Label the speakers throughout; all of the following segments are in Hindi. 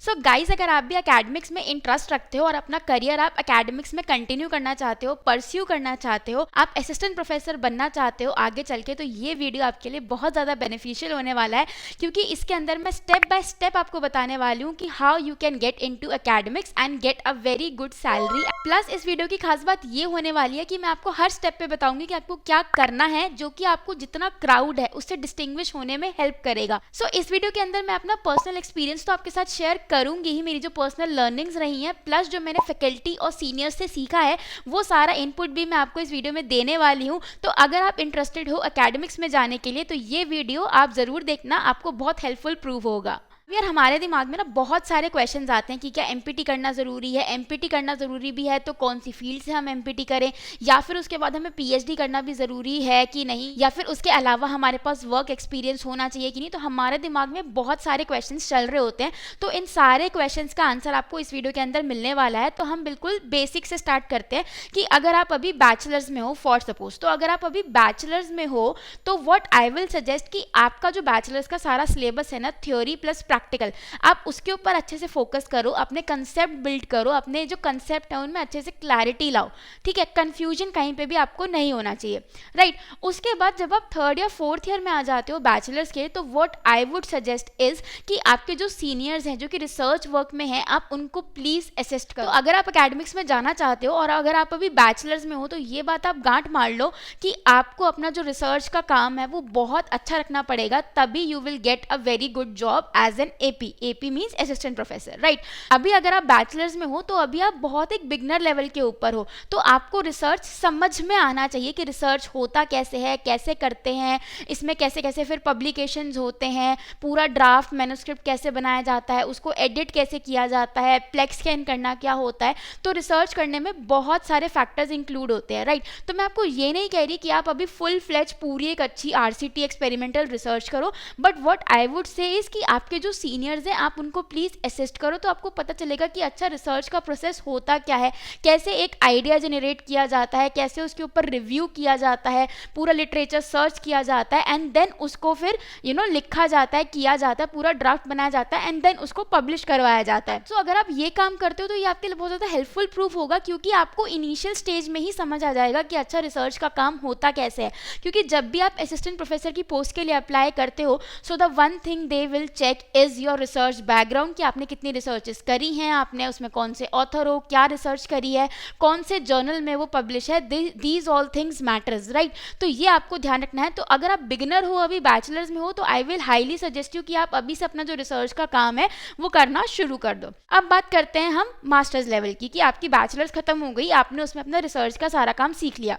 Speaker 1: सो गाइस, अगर आप भी एकेडमिक्स में इंटरेस्ट रखते हो और अपना करियर आप एकेडमिक्स में कंटिन्यू करना चाहते हो, परस्यू करना चाहते हो, आप असिस्टेंट प्रोफेसर बनना चाहते हो आगे चल के, तो ये वीडियो आपके लिए बहुत ज़्यादा बेनिफिशियल होने वाला है, क्योंकि इसके अंदर मैं स्टेप बाय स्टेप आपको बताने वाली हूँ कि how you can get into academics and gate a very good salary. Plus इस वीडियो की खास बात ये होने वाली है कि मैं आपको हर स्टेप पे बताऊंगी कि आपको क्या करना है, जो कि आपको जितना क्राउड है उससे डिस्टिंग्विश होने में हेल्प करेगा। सो इस वीडियो के अंदर मैं अपना पर्सनल एक्सपीरियंस तो आपके साथ शेयर करूंगी ही, मेरी जो पर्सनल लर्निंग्स रही हैं, प्लस जो मैंने फैकल्टी और सीनियर्स से सीखा है, वो सारा इनपुट भी मैं आपको इस वीडियो में देने वाली हूँ। तो अगर आप इंटरेस्टेड हो एकेडमिक्स में जाने के लिए, तो ये वीडियो आप ज़रूर देखना, आपको बहुत हेल्पफुल प्रूव होगा। यार हमारे दिमाग में ना बहुत सारे क्वेश्चंस आते हैं कि क्या एमपीटी करना ज़रूरी है, एमपीटी करना ज़रूरी भी है तो कौन सी फील्ड से हम एमपीटी करें, या फिर उसके बाद हमें पीएचडी करना भी ज़रूरी है कि नहीं, या फिर उसके अलावा हमारे पास वर्क एक्सपीरियंस होना चाहिए कि नहीं। तो हमारे दिमाग में बहुत सारे क्वेश्चंस चल रहे होते हैं, तो इन सारे क्वेश्चंस का आंसर आपको इस वीडियो के अंदर मिलने वाला है। तो हम बिल्कुल बेसिक से स्टार्ट करते हैं कि अगर आप अभी बैचलर्स में हो, फॉर सपोज, तो अगर आप अभी बैचलर्स में हो तो व्हाट आई विल सजेस्ट कि आपका जो बैचलर्स का सारा सिलेबस है ना, थ्योरी प्लस प्रैक्टिकल, आप उसके ऊपर अच्छे से फोकस करो, अपने कंसेप्ट बिल्ड करो, अपने जो कंसेप्ट है उनमें अच्छे से क्लैरिटी लाओ, ठीक है। कंफ्यूजन कहीं पे भी आपको नहीं होना चाहिए, राइट। उसके बाद जब आप थर्ड या फोर्थ ईयर में आ जाते हो बैचलर्स के, तो what I would suggest is कि आपके जो सीनियर्स हैं जो कि रिसर्च वर्क में हैं, आप उनको प्लीज असिस्ट करो। तो अगर आप एकेडमिक्स में जाना चाहते हो और अगर आप अभी बैचलर्स में हो, तो ये बात आप गांठ मार लो कि आपको अपना जो रिसर्च का काम है वो बहुत अच्छा रखना पड़ेगा, तभी you will get a very good job as an AP means assistant professor, right. अभी अगर आप बैचलर्स में हो तो अभी आप बहुत एक बिगनर लेवल के ऊपर हो, तो आपको रिसर्च समझ में आना चाहिए कि रिसर्च होता कैसे है, कैसे करते हैं, इसमें कैसे कैसे फिर पब्लिकेशंस होते हैं, पूरा ड्राफ्ट मैन्युस्क्रिप्ट कैसे बनाया जाता है, उसको एडिट कैसे किया जाता है, प्लेक्स स्कैन करना क्या होता है। तो रिसर्च करने में बहुत सारे फैक्टर्स इंक्लूड होते हैं, राइट। तो मैं आपको ये नहीं कह रही कि आप अभी फुल फ्लेज पूरी एक अच्छी आरसीटी एक्सपेरिमेंटल रिसर्च करो, but what I would say is कि आपके जो सीनियर्स हैं आप उनको प्लीज़ असिस्ट करो, तो आपको पता चलेगा कि अच्छा रिसर्च का प्रोसेस होता क्या है, कैसे एक आइडिया जनरेट किया जाता है, कैसे उसके ऊपर रिव्यू किया जाता है, पूरा लिटरेचर सर्च किया जाता है, एंड देन उसको फिर लिखा जाता है, किया जाता है, पूरा ड्राफ्ट बनाया जाता है, एंड देन उसको पब्लिश करवाया जाता है। सो अगर आप ये काम करते हो तो ये आपके लिए बहुत ज़्यादा हेल्पफुल प्रूफ होगा, क्योंकि आपको इनिशियल स्टेज में ही समझ आ जाएगा कि अच्छा रिसर्च का काम होता कैसे है। क्योंकि जब भी आप असिस्टेंट प्रोफेसर की पोस्ट के लिए अप्लाई करते हो, so the one thing they will check is your research background, कि आपने कितनी रिसर्चेस करी हैं, आपने उसमें कौन से ऑथर हो, क्या रिसर्च करी है, कौन से जर्नल में वो पब्लिश है, these all things matters, right. तो ये आपको ध्यान रखना है। तो अगर आप बिगिनर हो, अभी बैचलर्स में हो, तो आई विल हाईली सजेस्ट यू कि आप अभी से अपना जो रिसर्च का काम है वो करना शुरू कर दो। अब बात करते हैं हम मास्टर्स लेवल की, कि आपकी बैचलर्स खत्म हो गई, आपने उसमें अपना रिसर्च का सारा काम सीख लिया।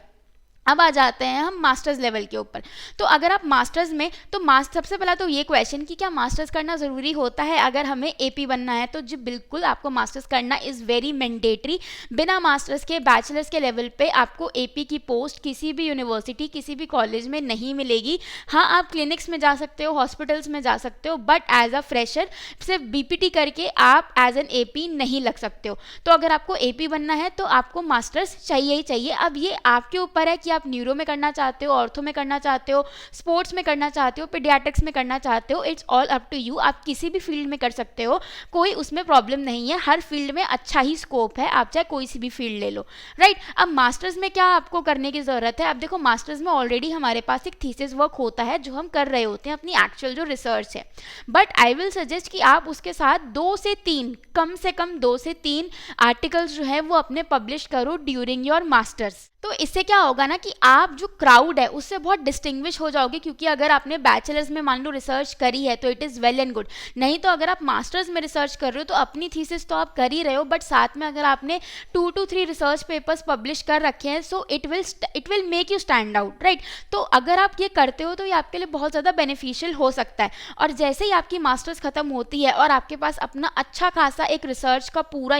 Speaker 1: अब आ जाते हैं हम मास्टर्स लेवल के ऊपर। तो अगर आप मास्टर्स में, तो सबसे पहला तो ये क्वेश्चन कि क्या मास्टर्स करना ज़रूरी होता है अगर हमें एपी बनना है, तो जी बिल्कुल आपको मास्टर्स करना इज़ वेरी मैंडेटरी। बिना मास्टर्स के बैचलर्स के लेवल पे आपको एपी की पोस्ट किसी भी यूनिवर्सिटी, किसी भी कॉलेज में नहीं मिलेगी। हाँ, आप क्लिनिक्स में जा सकते हो, हॉस्पिटल्स में जा सकते हो, बट एज अ फ्रेशर सिर्फ बीपीटी करके आप एज एन एपी नहीं लग सकते हो। तो अगर आपको एपी बनना है तो आपको मास्टर्स चाहिए ही चाहिए। अब ये आपके ऊपर है कि आप न्यूरो में करना चाहते हो, ऑर्थो में करना चाहते हो, स्पोर्ट्स में करना चाहते हो, पीडियाट्रिक्स में करना चाहते हो, it's all up to you. आप किसी भी फील्ड में कर सकते हो, कोई उसमें प्रॉब्लम नहीं है, हर फील्ड में अच्छा ही स्कोप है, आप चाहे कोई सी भी फील्ड ले लो, राइट। अब मास्टर्स में क्या आपको करने की ज़रूरत है? अब देखो, मास्टर्स में ऑलरेडी हमारे पास एक थीसिस वर्क होता है जो हम कर रहे होते हैं, अपनी एक्चुअल जो रिसर्च है, बट आई विल सजेस्ट कि आप उसके साथ 2 से 3, कम से कम 2 से 3 आर्टिकल्स जो है वो अपने पब्लिश करो ड्यूरिंग योर मास्टर्स। तो इससे क्या होगा ना कि आप जो क्राउड है उससे बहुत डिस्टिंग्विश हो जाओगे, क्योंकि अगर आपने बैचलर्स में मान लो रिसर्च करी है तो it is well and good, नहीं तो अगर आप मास्टर्स में रिसर्च कर रहे हो तो अपनी थीसिस तो आप कर ही रहे हो, बट साथ में अगर आपने 2 to 3 रिसर्च पेपर्स पब्लिश कर रखे हैं, so it will make you stand out, right. Right अगर आप ये करते हो तो ये आपके लिए बहुत ज़्यादा बेनिफिशियल हो सकता है। और जैसे ही आपकी मास्टर्स खत्म होती है और आपके पास अपना अच्छा खासा एक रिसर्च का पूरा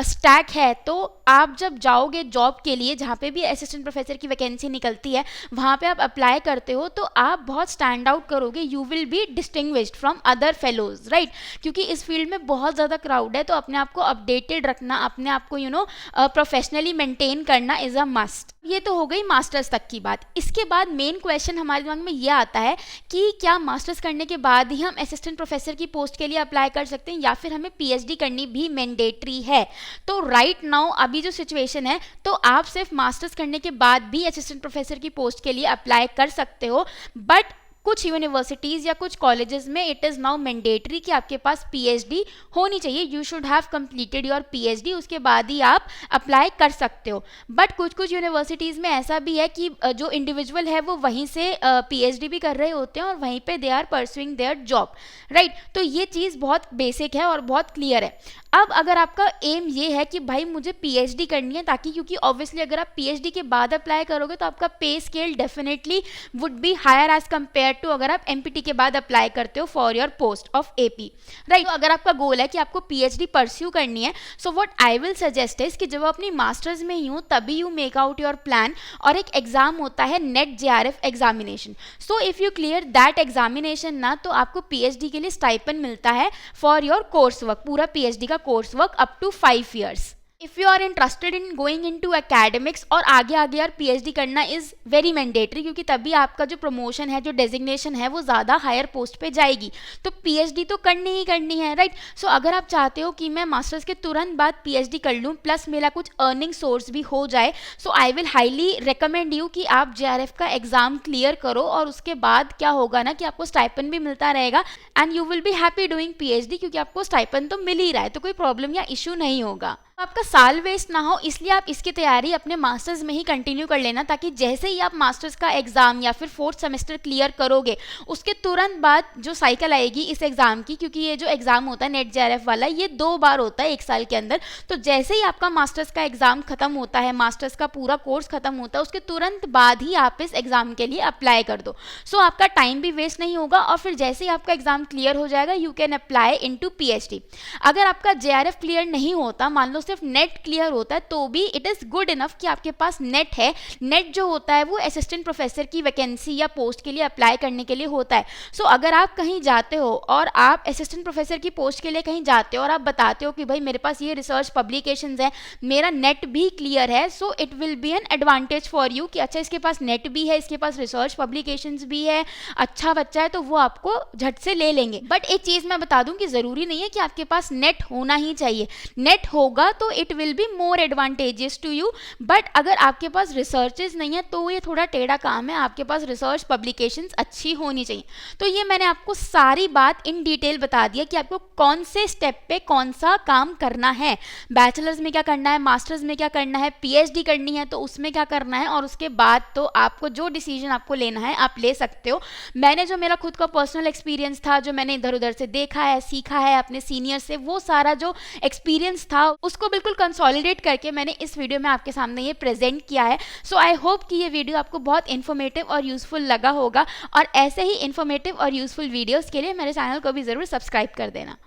Speaker 1: स्टैक है, तो आप जब जाओगे जॉब के लिए, जहाँ पे भी असिस्टेंट प्रोफेसर की की वैकेंसी निकलती है, वहाँ पे आप अप्लाई करते हो, तो आप बहुत स्टैंड आउट करोगे, you will be distinguished from other fellows, right. क्योंकि इस फील्ड में बहुत ज़्यादा क्राउड है, तो अपने आप को अपडेटेड रखना, अपने आप को प्रोफेशनली मेंटेन करना इज़ अ मस्ट। ये तो हो गई मास्टर्स तक की बात। इसके बाद मेन क्वेश्चन हमारे दिमाग में ये आता है कि क्या मास्टर्स करने के बाद ही हम असिस्टेंट प्रोफेसर की पोस्ट के लिए अप्लाई कर सकते हैं, या फिर हमें पीएचडी करनी भी मैंडेटरी है। तो राइट नाउ अभी जो सिचुएशन है, तो आप सिर्फ मास्टर्स करने के बाद भी असिस्टेंट प्रोफेसर की पोस्ट के लिए अप्लाई कर सकते हो, बट कुछ यूनिवर्सिटीज़ या कुछ कॉलेजेस में इट इज़ नाउ मैंडेटरी कि आपके पास पीएचडी होनी चाहिए। You should have completed your PhD, उसके बाद ही आप अप्लाई कर सकते हो। बट कुछ कुछ यूनिवर्सिटीज़ में ऐसा भी है कि जो इंडिविजुअल है वो वहीं से पीएचडी भी कर रहे होते हैं और वहीं पे they are pursuing their job, right. तो ये चीज़ बहुत बेसिक है और बहुत क्लियर है। अब अगर आपका एम ये है कि भाई मुझे पीएचडी करनी है, ताकि क्योंकि ऑब्वियसली अगर आप पीएचडी के बाद अप्लाई करोगे तो आपका pay scale definitely would be higher as compare to अगर आप एमपीटी के बाद अप्लाई करते हो for your post of A, राइट। तो अगर आपका गोल है कि आपको पीएचडी परस्यू करनी है, so what I will suggest is कि जब आप अपनी मास्टर्स में ही हो तभी you make out your plan. और एक एग्जाम होता है NET JRF examination. So if you clear that examination ना, तो आपको पीएचडी के लिए स्टाइपेंड मिलता है फॉर योर कोर्स वर्क, पूरा पीएचडी का course work up to 5 years। If you are interested in going into academics और आगे यार पीएचडी करना इज़ वेरी मैंडेटरी, क्योंकि तभी आपका जो प्रमोशन है, जो डेजिग्नेशन है, वो ज़्यादा हायर पोस्ट पे जाएगी। तो पीएचडी तो करनी ही करनी है, राइट। सो अगर आप चाहते हो कि मैं मास्टर्स के तुरंत बाद पीएचडी कर लूँ प्लस मेरा कुछ अर्निंग सोर्स भी हो जाए, so I will highly recommend you कि आप जेआरएफ का एग्जाम क्लियर करो। और उसके बाद क्या होगा ना कि आपको स्टाइपेंड भी मिलता रहेगा and you will be happy doing PhD, क्योंकि आपको स्टाइपेंड तो मिल ही रहा है, तो कोई प्रॉब्लम या इशू नहीं होगा। आपका साल वेस्ट ना हो, इसलिए आप इसकी तैयारी अपने मास्टर्स में ही कंटिन्यू कर लेना, ताकि जैसे ही आप मास्टर्स का एग्ज़ाम या फिर 4th सेमेस्टर क्लियर करोगे, उसके तुरंत बाद जो साइकिल आएगी इस एग्ज़ाम की, क्योंकि ये जो एग्ज़ाम होता है नेट जेआरएफ वाला, ये 2 बार होता है 1 साल के अंदर। तो जैसे ही आपका मास्टर्स का एग्ज़ाम खत्म होता है, मास्टर्स का पूरा कोर्स खत्म होता है, उसके तुरंत बाद ही आप इस एग्ज़ाम के लिए अप्लाई कर दो। सो आपका टाइम भी वेस्ट नहीं होगा, और फिर जैसे ही आपका एग्ज़ाम क्लियर हो जाएगा, you can apply into PhD. अगर आपका जेआरएफ क्लियर नहीं होता, मान लो सिर्फ नेट क्लियर होता है, तो भी इट इज़ गुड इनफ कि आपके पास नेट है। नेट जो होता है वो असिस्टेंट प्रोफेसर की वैकेंसी या पोस्ट के लिए अप्लाई करने के लिए होता है। सो अगर आप कहीं जाते हो और आप असिस्टेंट प्रोफेसर की पोस्ट के लिए कहीं जाते हो और आप बताते हो कि भाई मेरे पास ये रिसर्च पब्लिकेशंस है, मेरा नेट भी क्लियर है, so it will B an advantage for you कि अच्छा इसके पास नेट भी है, इसके पास रिसर्च पब्लिकेशंस भी है, अच्छा बच्चा है, तो वो आपको झट से ले लेंगे। बट एक चीज़ मैं बता दूं कि ज़रूरी नहीं है कि आपके पास नेट होना ही चाहिए। नेट होगा तो it will be more advantages to you, but अगर आपके पास रिसर्चेस नहीं है तो ये थोड़ा टेढ़ा काम है, आपके पास रिसर्च पब्लिकेशंस अच्छी होनी चाहिए। तो ये मैंने आपको सारी बात इन डिटेल बता दिया कि आपको कौन से स्टेप पे कौन सा काम करना है, बैचलर्स में क्या करना है, मास्टर्स में क्या करना है, पीएचडी करनी है तो उसमें क्या करना है, और उसके बाद तो आपको जो डिसीजन आपको लेना है आप ले सकते हो। मैंने जो मेरा खुद का पर्सनल एक्सपीरियंस था, जो मैंने इधर उधर से देखा है, सीखा है अपने सीनियर से, वो सारा जो एक्सपीरियंस था उसको बिल्कुल कंसोलिडेट करके मैंने इस वीडियो में आपके सामने ये प्रेजेंट किया है। सो आई होप कि ये वीडियो आपको बहुत इन्फॉर्मेटिव और यूजफुल लगा होगा, और ऐसे ही इन्फॉर्मेटिव और यूजफुल वीडियोस के लिए मेरे चैनल को भी ज़रूर सब्सक्राइब कर देना।